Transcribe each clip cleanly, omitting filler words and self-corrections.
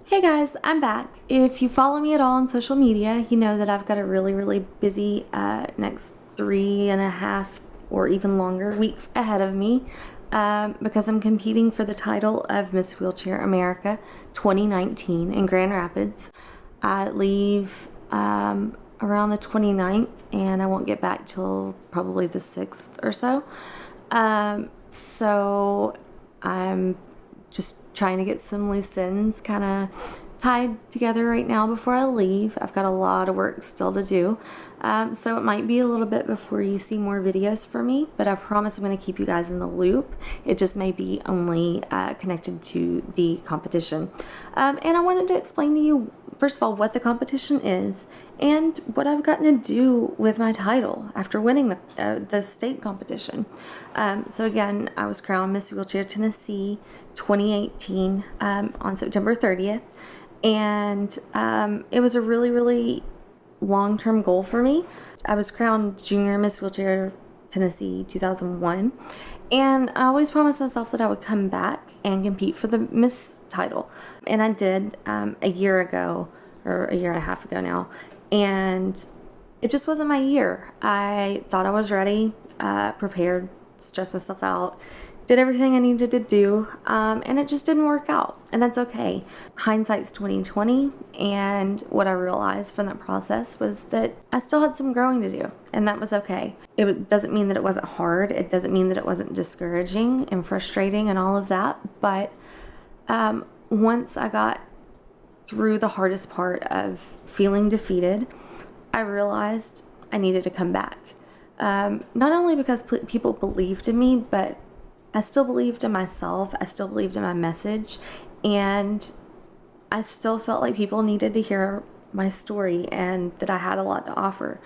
Hey guys, I'm back. If you follow me at all on social media, you know that I've got a really busy next 3.5 or even longer weeks ahead of me because I'm competing for the title of Miss Wheelchair America 2019 in Grand Rapids. I leave around the 29th and I won't get back till probably the 6th or so. So I'm just trying to get some loose ends kind of tied together right now before I leave. I've got a lot of work still to do. So it might be a little bit before you see more videos from me, but I promise I'm going to keep you guys in the loop. It just may be only connected to the competition. And I wanted to explain to you, first of all, what the competition is and what I've gotten to do with my title after winning the state competition. So again, I was crowned Miss Wheelchair Tennessee 2018 on September 30th. And it was a really long-term goal for me. I was crowned Junior Miss Wheelchair Tennessee 2001, and I always promised myself that I would come back and compete for the Miss title, and I did a year ago, or a year and a half ago now, and it just wasn't my year. I thought I was ready, prepared, stressed myself out, did everything I needed to do, and it just didn't work out, and that's okay. Hindsight's 2020, and what I realized from that process was that I still had some growing to do, and that was okay. It doesn't mean that it wasn't hard. It doesn't mean that it wasn't discouraging and frustrating and all of that, but once I got through the hardest part of feeling defeated, I realized I needed to come back. Not only because people believed in me, but I still believed in myself. I still believed in my message, and I still felt like people needed to hear my story and that I had a lot to offer.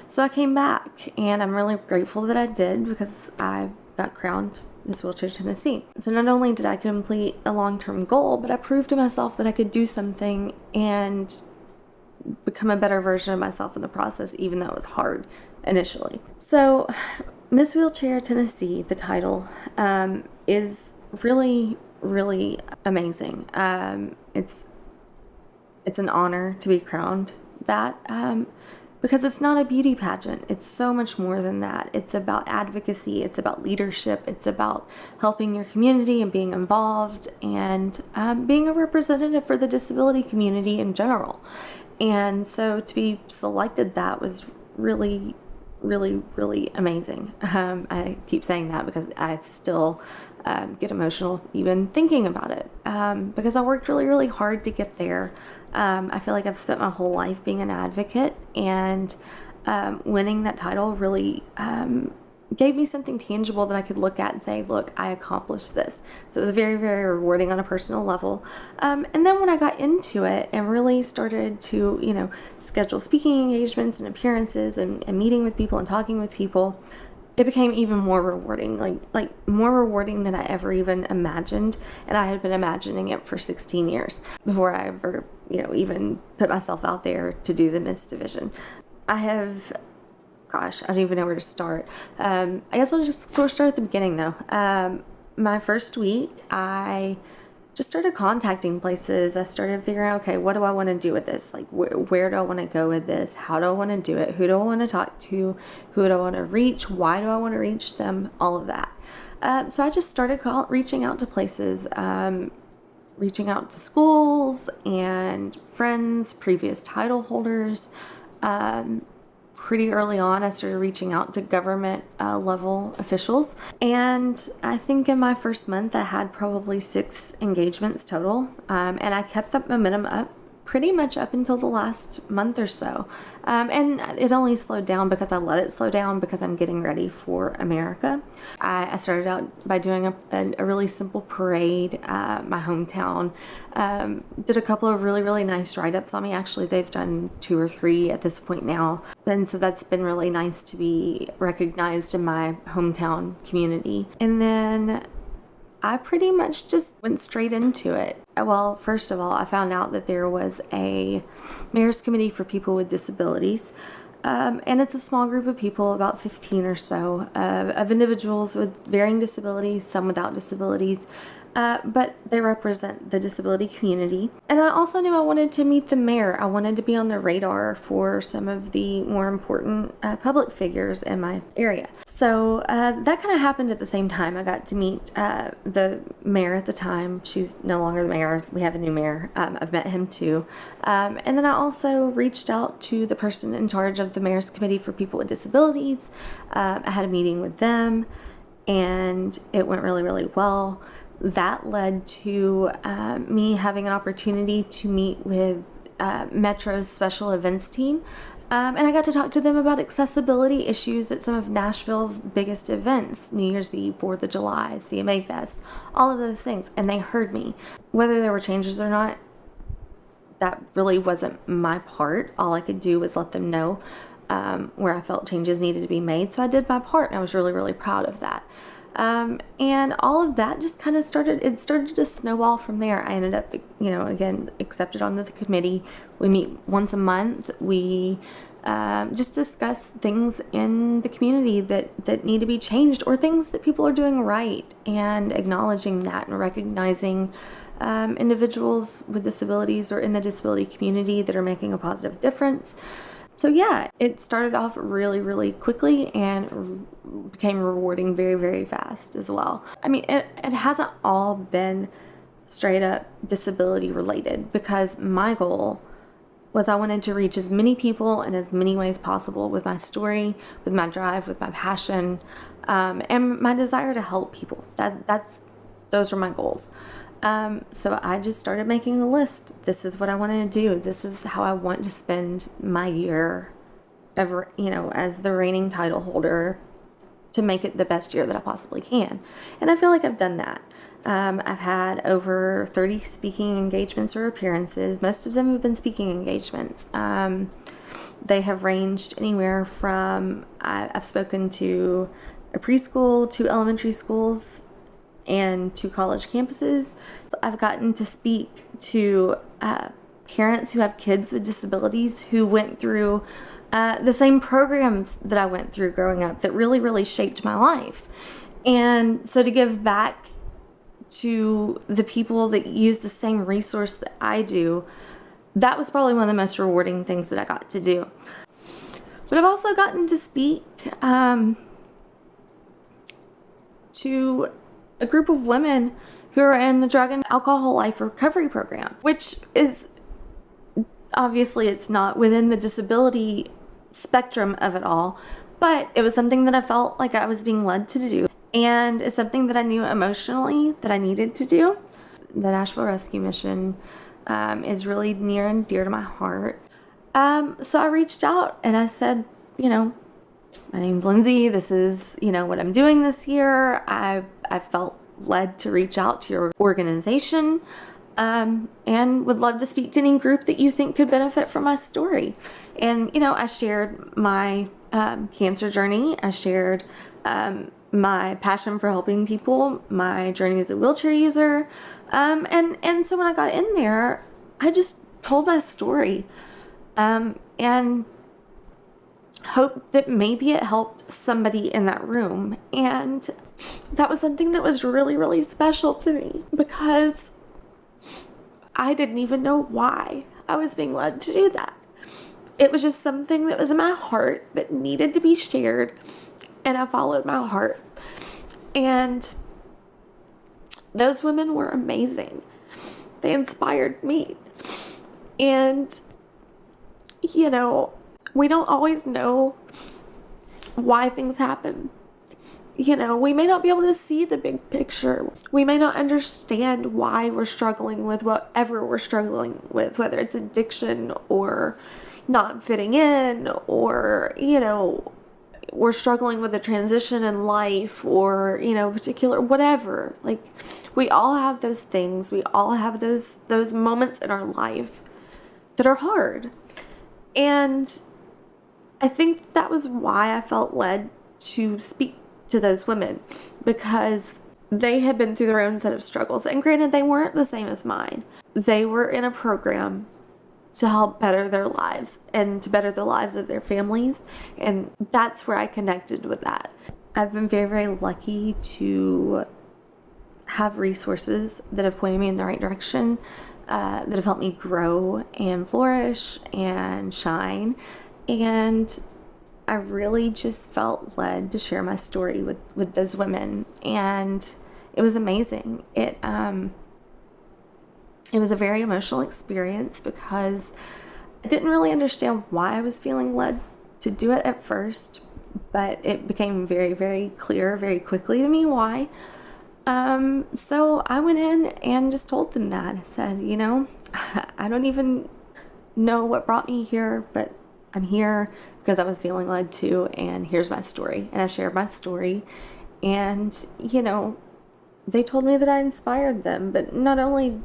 So I came back, and I'm really grateful that I did because I got crowned Miss Wheelchair Tennessee. So not only did I complete a long-term goal, but I proved to myself that I could do something and become a better version of myself in the process, even though it was hard initially. So Miss Wheelchair Tennessee, the title, is really amazing. It's an honor to be crowned that, because it's not a beauty pageant. It's so much more than that. It's about advocacy. It's about leadership. It's about helping your community and being involved and being a representative for the disability community in general. And so to be selected, that was really amazing. I keep saying that because I still get emotional even thinking about it, because I worked really hard to get there. I feel like I've spent my whole life being an advocate, and winning that title really gave me something tangible that I could look at and say, look, I accomplished this. So it was very rewarding on a personal level. And then when I got into it and really started to, schedule speaking engagements and appearances and meeting with people and talking with people, it became even more rewarding, like more rewarding than I ever even imagined. And I had been imagining it for 16 years before I ever, even put myself out there to do the Miss division. I don't even know where to start. I guess I'll just sort of start at the beginning though. My first week, I just started contacting places. I started figuring out, okay, what do I want to do with this? Like, where do I want to go with this? How do I want to do it? Who do I want to talk to? Who do I want to reach? Why do I want to reach them? All of that. So I just started reaching out to places, reaching out to schools and friends, previous title holders. Pretty early on, I started reaching out to government level officials, and I think in my first month I had probably 6 engagements total, and I kept that momentum up pretty much up until the last month or so, and it only slowed down because I let it slow down because I'm getting ready for America. I started out by doing a really simple parade, my hometown, did a couple of really nice write-ups on me. Actually, they've done 2 or 3 at this point now, and so that's been really nice to be recognized in my hometown community. And then I pretty much just went straight into it. Well, first of all, I found out that there was a mayor's committee for people with disabilities. And it's a small group of people, about 15 or so, of individuals with varying disabilities, some without disabilities, but they represent the disability community. And I also knew I wanted to meet the mayor. I wanted to be on the radar for some of the more important public figures in my area. So that kind of happened at the same time. I got to meet the mayor at the time. She's no longer the mayor. We have a new mayor. I've met him too. And then I also reached out to the person in charge of the mayor's committee for people with disabilities. I had a meeting with them, and it went really, really well. That led to me having an opportunity to meet with Metro's special events team. And I got to talk to them about accessibility issues at some of Nashville's biggest events, New Year's Eve, 4th of July, CMA Fest, all of those things. And they heard me. Whether there were changes or not, that really wasn't my part. All I could do was let them know where I felt changes needed to be made. So I did my part, and I was really, really proud of that. And all of that just kind of started to snowball from there. I ended up, again, accepted onto the committee. We meet once a month. We just discuss things in the community that need to be changed, or things that people are doing right, and acknowledging that and recognizing individuals with disabilities or in the disability community that are making a positive difference. So yeah, it started off really, really quickly and became rewarding very, very fast as well. I mean, it hasn't all been straight up disability related, because my goal was I wanted to reach as many people in as many ways possible with my story, with my drive, with my passion, and my desire to help people. Those were my goals. So I just started making a list. This is what I wanted to do. This is how I want to spend my year ever, as the reigning title holder, to make it the best year that I possibly can. And I feel like I've done that. I've had over 30 speaking engagements or appearances. Most of them have been speaking engagements. They have ranged anywhere from, I've spoken to a preschool, 2 elementary schools, and 2 college campuses. So I've gotten to speak to parents who have kids with disabilities who went through the same programs that I went through growing up that really, really shaped my life. And so to give back to the people that use the same resource that I do, that was probably one of the most rewarding things that I got to do. But I've also gotten to speak to a group of women who are in the drug and alcohol life recovery program, which is obviously, it's not within the disability spectrum of it all, but it was something that I felt like I was being led to do, and it's something that I knew emotionally that I needed to do. The Nashville Rescue Mission is really near and dear to my heart. So I reached out and I said, my name's Lindsay. This is, what I'm doing this year. I felt led to reach out to your organization, and would love to speak to any group that you think could benefit from my story. And, I shared my cancer journey. I shared my passion for helping people, my journey as a wheelchair user. And so when I got in there, I just told my story, and hoped that maybe it helped somebody in that room. And that was something that was really, really special to me, because I didn't even know why I was being led to do that. It was just something that was in my heart that needed to be shared, and I followed my heart. And those women were amazing. They inspired me. And, we don't always know why things happen. We may not be able to see the big picture. We may not understand why we're struggling with whatever we're struggling with, whether it's addiction or not fitting in, or, we're struggling with a transition in life, or, particular, whatever. Like, we all have those things. We all have those moments in our life that are hard. And I think that was why I felt led to speak to those women, because they had been through their own set of struggles. And granted, they weren't the same as mine. They were in a program to help better their lives and to better the lives of their families. And that's where I connected with that. I've been very, very lucky to have resources that have pointed me in the right direction, that have helped me grow and flourish and shine. And I really just felt led to share my story with those women. And it was amazing. It was a very emotional experience because I didn't really understand why I was feeling led to do it at first, but it became very, very clear very quickly to me why. So I went in and just told them that. I said, I don't even know what brought me here, but I'm here because I was feeling led to, and here's my story. And I shared my story, and, they told me that I inspired them, but not only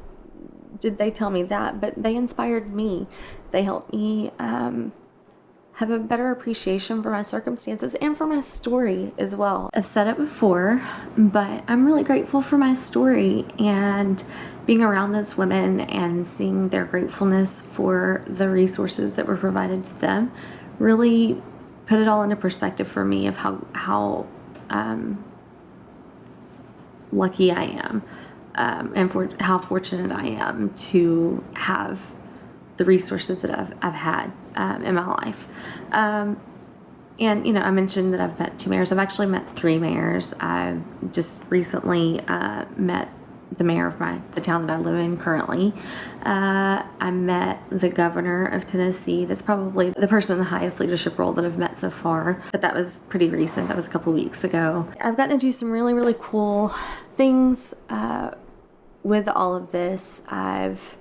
did they tell me that, but they inspired me. They helped me, have a better appreciation for my circumstances and for my story as well. I've said it before, but I'm really grateful for my story, and being around those women and seeing their gratefulness for the resources that were provided to them really put it all into perspective for me of how lucky I am, and for how fortunate I am to have the resources that I've had in my life. And, I mentioned that I've met 2 mayors. I've actually met 3 mayors. I've just recently met the mayor of the town that I live in currently. I met the governor of Tennessee. That's probably the person in the highest leadership role that I've met so far, but that was pretty recent. That was a couple weeks ago. I've gotten to do some really, really cool things with all of this. I've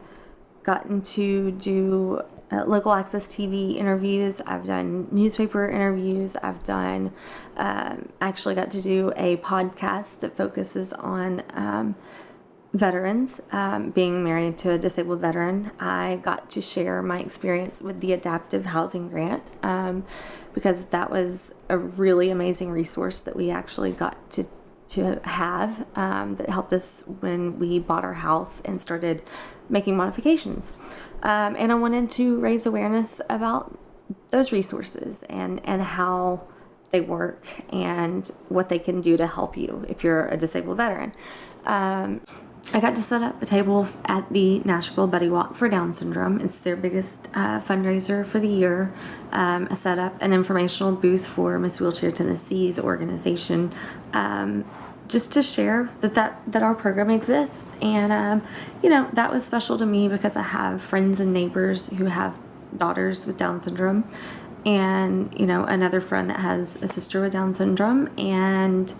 gotten to do local access TV interviews. I've done newspaper interviews. I've done, actually got to do a podcast that focuses on veterans, being married to a disabled veteran. I got to share my experience with the Adaptive Housing Grant, because that was a really amazing resource that we actually got to have, that helped us when we bought our house and started making modifications. And I wanted to raise awareness about those resources and how they work and what they can do to help you if you're a disabled veteran. I got to set up a table at the Nashville Buddy Walk for Down syndrome. It's their biggest fundraiser for the year. I set up an informational booth for Miss Wheelchair Tennessee, the organization, just to share that our program exists. And, that was special to me because I have friends and neighbors who have daughters with Down syndrome, and, another friend that has a sister with Down syndrome. And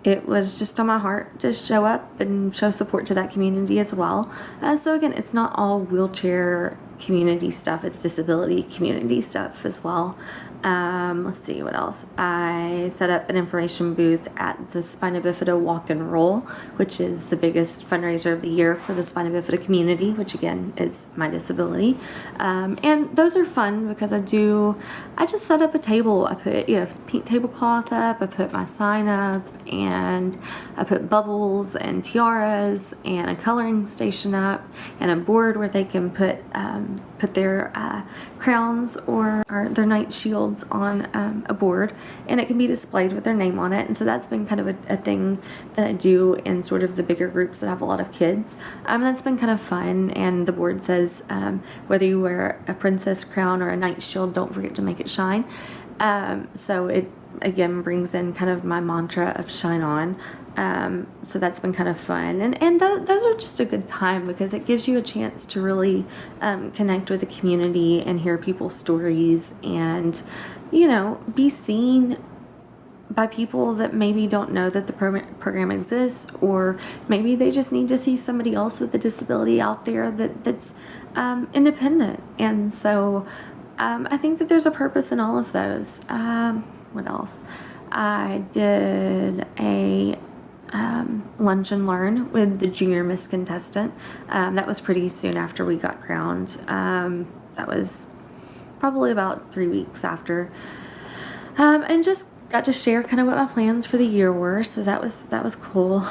it was just on my heart to show up and show support to that community as well. So again, it's not all wheelchair community stuff, it's disability community stuff as well. Let's see what else. I set up an information booth at the Spina Bifida Walk and Roll, which is the biggest fundraiser of the year for the Spina Bifida community, which again is my disability. And those are fun because I just set up a table. I put, pink tablecloth up, I put my sign up, and I put bubbles and tiaras and a coloring station up and a board where they can put their crowns or their night shields on a board, and it can be displayed with their name on it. And so that's been kind of a thing that I do in sort of the bigger groups that have a lot of kids. That's been kind of fun. And the board says, whether you wear a princess crown or a night shield, don't forget to make it shine. So it again brings in kind of my mantra of shine on. So that's been kind of fun, and those are just a good time because it gives you a chance to really connect with the community and hear people's stories and be seen by people that maybe don't know that the program exists, or maybe they just need to see somebody else with a disability out there that's independent. And so I think that there's a purpose in all of those. What else? I did a lunch and learn with the junior Miss contestant. That was pretty soon after we got crowned. That was probably about 3 weeks after. And just got to share kind of what my plans for the year were. So that was cool.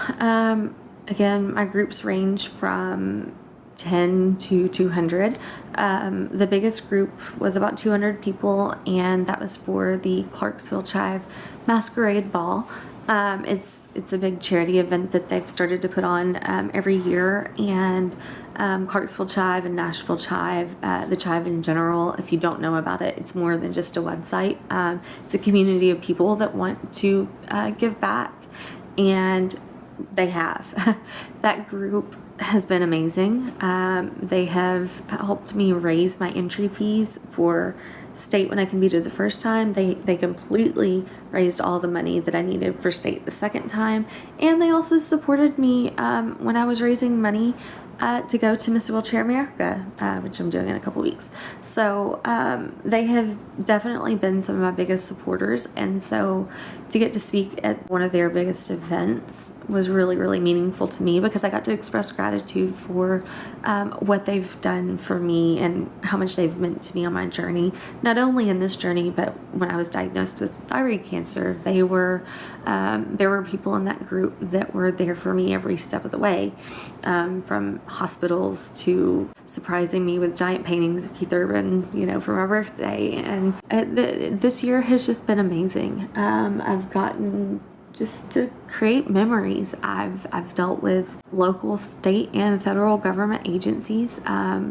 Again, my groups range from 10 to 200. The biggest group was about 200 people, and that was for the Clarksville Chive Masquerade Ball. It's a big charity event that they've started to put on every year, and Clarksville Chive and Nashville Chive, the Chive in general, if you don't know about it, it's more than just a website. It's a community of people that want to give back, and they have. That group has been amazing. They have helped me raise my entry fees for state when I competed the first time. They completely raised all the money that I needed for state the second time, and they also supported me when I was raising money to go to Miss Wheelchair America, which I'm doing in a couple weeks. So they have definitely been some of my biggest supporters, and so to get to speak at one of their biggest events was really, really meaningful to me, because I got to express gratitude for what they've done for me and how much they've meant to me on my journey. Not only in this journey, but when I was diagnosed with thyroid cancer, there were people in that group that were there for me every step of the way, from hospitals to surprising me with giant paintings of Keith Urban, for my birthday. And this year has just been amazing. I've gotten just to create memories. I've dealt with local, state, and federal government agencies.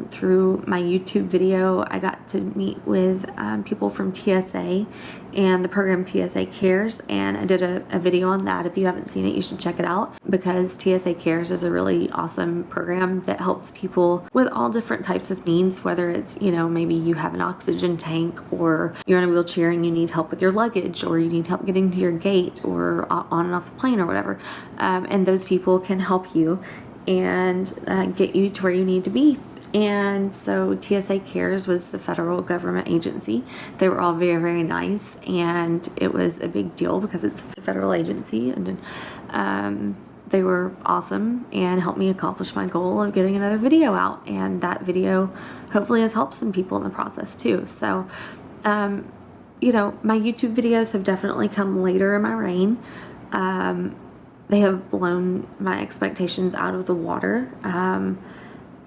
Through my YouTube video, I got to meet with people from TSA and the program TSA Cares, and I did a video on that. If you haven't seen it, you should check it out, because TSA Cares is a really awesome program that helps people with all different types of needs, whether it's, maybe you have an oxygen tank, or you're in a wheelchair and you need help with your luggage, or you need help getting to your gate or on and off the plane or whatever. And those people can help you and get you to where you need to be. And so TSA Cares was the federal government agency. They were all very, very nice, and it was a big deal because it's a federal agency, and they were awesome and helped me accomplish my goal of getting another video out. And that video hopefully has helped some people in the process too. So, my YouTube videos have definitely come later in my reign. They have blown my expectations out of the water.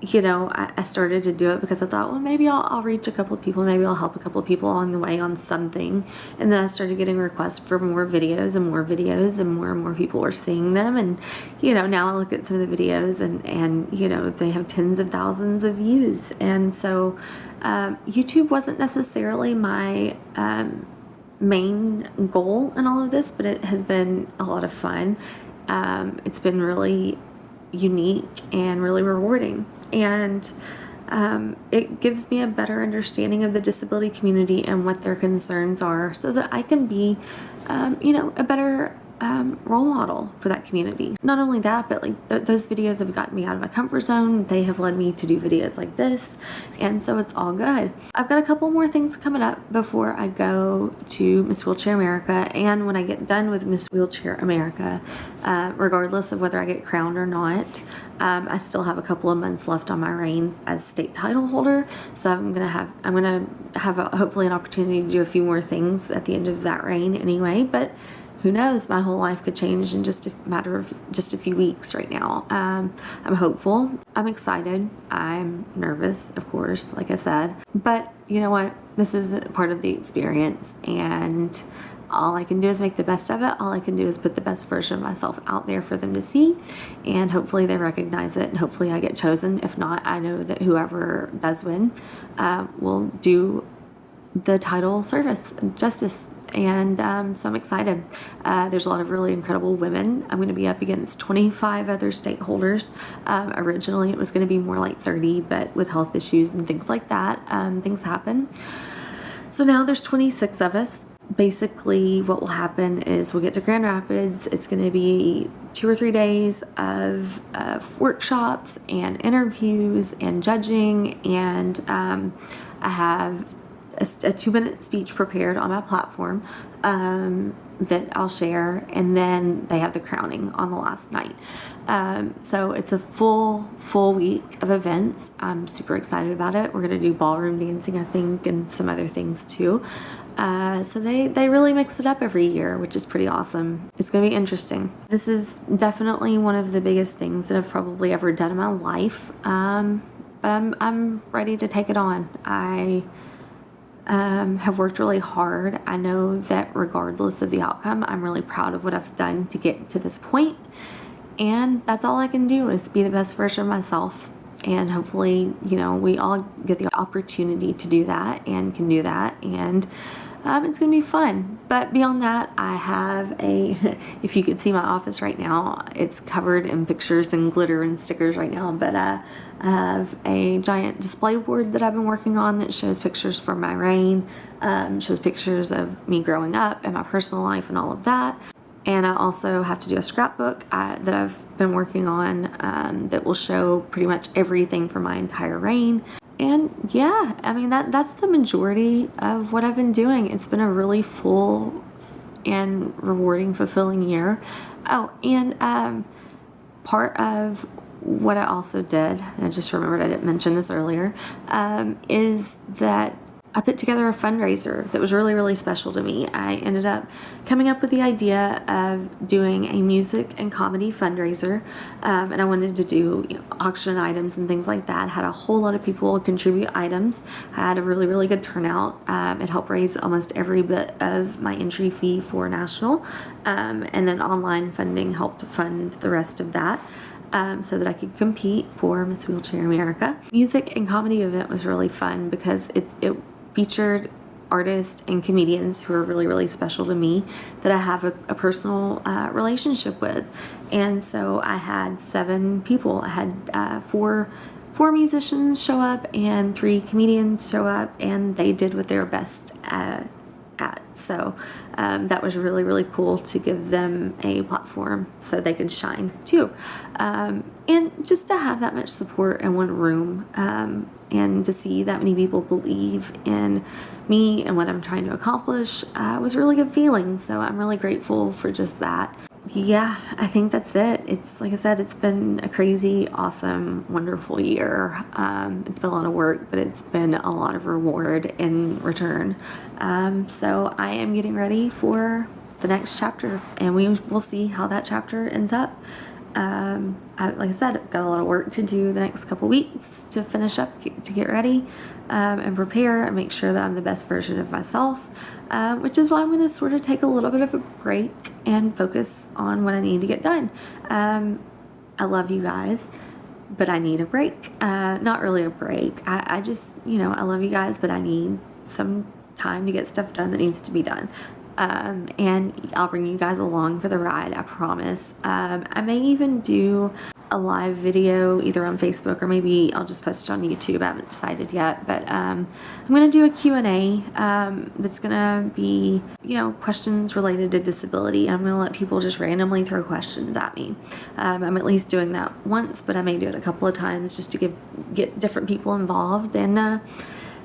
I started to do it because I thought, well, maybe I'll reach a couple of people, maybe I'll help a couple of people along the way on something. And then I started getting requests for more videos, and more videos, and more people were seeing them. And, now I look at some of the videos and they have tens of thousands of views. And so YouTube wasn't necessarily my main goal in all of this, but it has been a lot of fun. It's been really unique and really rewarding, and it gives me a better understanding of the disability community and what their concerns are, so that I can be a better role model for that community. Not only that, but those videos have gotten me out of my comfort zone. They have led me to do videos like this, and so it's all good. I've got a couple more things coming up before I go to Miss Wheelchair America, and when I get done with Miss Wheelchair America, regardless of whether I get crowned or not, I still have a couple of months left on my reign as state title holder. So I'm gonna have hopefully an opportunity to do a few more things at the end of that reign anyway, but who knows, my whole life could change in just a matter of just a few weeks right now. I'm hopeful. I'm excited. I'm nervous, of course, like I said. But you know what? This is part of the experience, and all I can do is make the best of it. All I can do is put the best version of myself out there for them to see, and hopefully they recognize it, and hopefully I get chosen. If not, I know that whoever does win will do the title service justice. And so I'm excited. There's a lot of really incredible women. I'm going to be up against 25 other state holders. Originally it was going to be more like 30, but with health issues and things like that, things happen. So now there's 26 of us. Basically what will happen is we'll get to Grand Rapids. It's going to be 2 or 3 days of workshops and interviews and judging, and I have a 2-minute speech prepared on my platform that I'll share, and then they have the crowning on the last night. So it's a full week of events. I'm super excited about it. We're gonna do ballroom dancing, I think, and some other things too. So they really mix it up every year, which is pretty awesome. It's gonna be interesting. This is definitely one of the biggest things that I've probably ever done in my life. But I'm ready to take it on. have worked really hard. I know that regardless of the outcome, I'm really proud of what I've done to get to this point. And that's all I can do is be the best version of myself. And hopefully, you know, we all get the opportunity to do that and can do that. And it's going to be fun. But beyond that, I have if you could see my office right now, it's covered in pictures and glitter and stickers right now. But I have a giant display board that I've been working on that shows pictures from my reign, shows pictures of me growing up and my personal life and all of that. And I also have to do a scrapbook that I've been working on that will show pretty much everything from my entire reign. And yeah, I mean, that's the majority of what I've been doing. It's been a really full and rewarding, fulfilling year. Oh, and part of what I also did, and I just remembered I didn't mention this earlier, is that I put together a fundraiser that was really, really special to me. I ended up coming up with the idea of doing a music and comedy fundraiser, and I wanted to do, you know, auction items and things like that. Had a whole lot of people contribute items. I had a really, really good turnout. It helped raise almost every bit of my entry fee for Nashville, and then online funding helped fund the rest of that. So that I could compete for Miss Wheelchair America. Music and comedy event was really fun because it featured artists and comedians who are really, really special to me that I have a personal relationship with. And so I had 7 people. I had four musicians show up and 3 comedians show up, and they did what they were best at. So that was really, really cool to give them a platform so they could shine too. And just to have that much support in one room, and to see that many people believe in me and what I'm trying to accomplish was a really good feeling. So I'm really grateful for just that. Yeah, I think that's it. It's like I said, it's been a crazy, awesome, wonderful year. It's been a lot of work, but it's been a lot of reward in return. So I am getting ready for the next chapter, and we will see how that chapter ends up. Like I said, I've got a lot of work to do the next couple weeks to finish up, to get ready, and prepare and make sure that I'm the best version of myself, which is why I'm going to sort of take a little bit of a break and focus on what I need to get done. I love you guys, but I need a break. Not really a break. I just, you know, I love you guys, but I need some time to get stuff done that needs to be done. And I'll bring you guys along for the ride, I promise. I may even do a live video either on Facebook or maybe I'll just post it on YouTube. I haven't decided yet, but I'm going to do a Q&A that's going to be, you know, questions related to disability. I'm going to let people just randomly throw questions at me. I'm at least doing that once, but I may do it a couple of times just to get different people involved and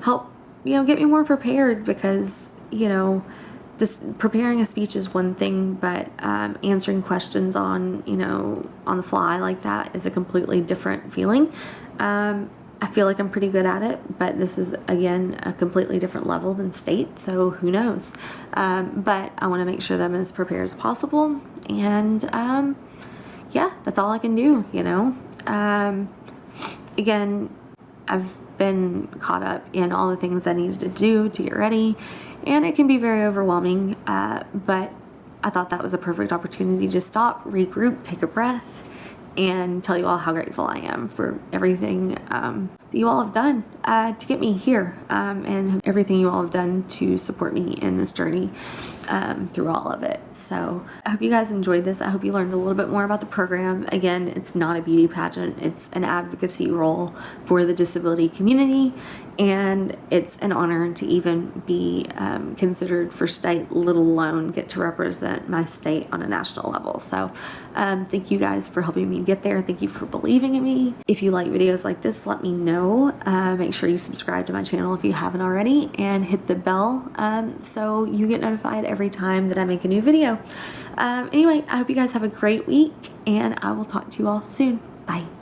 help, you know, get me more prepared, because, you know, preparing a speech is one thing, but answering questions on the fly like that is a completely different feeling. I feel like I'm pretty good at it, but this is, again, a completely different level than state, so who knows. But I want to make sure that I'm as prepared as possible, and yeah, that's all I can do, you know. Again, I've been caught up in all the things I needed to do to get ready, and it can be very overwhelming, but I thought that was a perfect opportunity to stop, regroup, take a breath, and tell you all how grateful I am for everything that you all have done to get me here, and everything you all have done to support me in this journey through all of it. So I hope you guys enjoyed this. I hope you learned a little bit more about the program. Again, it's not a beauty pageant. It's an advocacy role for the disability community, and it's an honor to even be considered for state, let alone get to represent my state on a national level. So thank you guys for helping me get there. Thank you for believing in me. If you like videos like this, let me know. Make sure you subscribe to my channel if you haven't already, and hit the bell so you get notified every time that I make a new video. Anyway, I hope you guys have a great week, and I will talk to you all soon. Bye.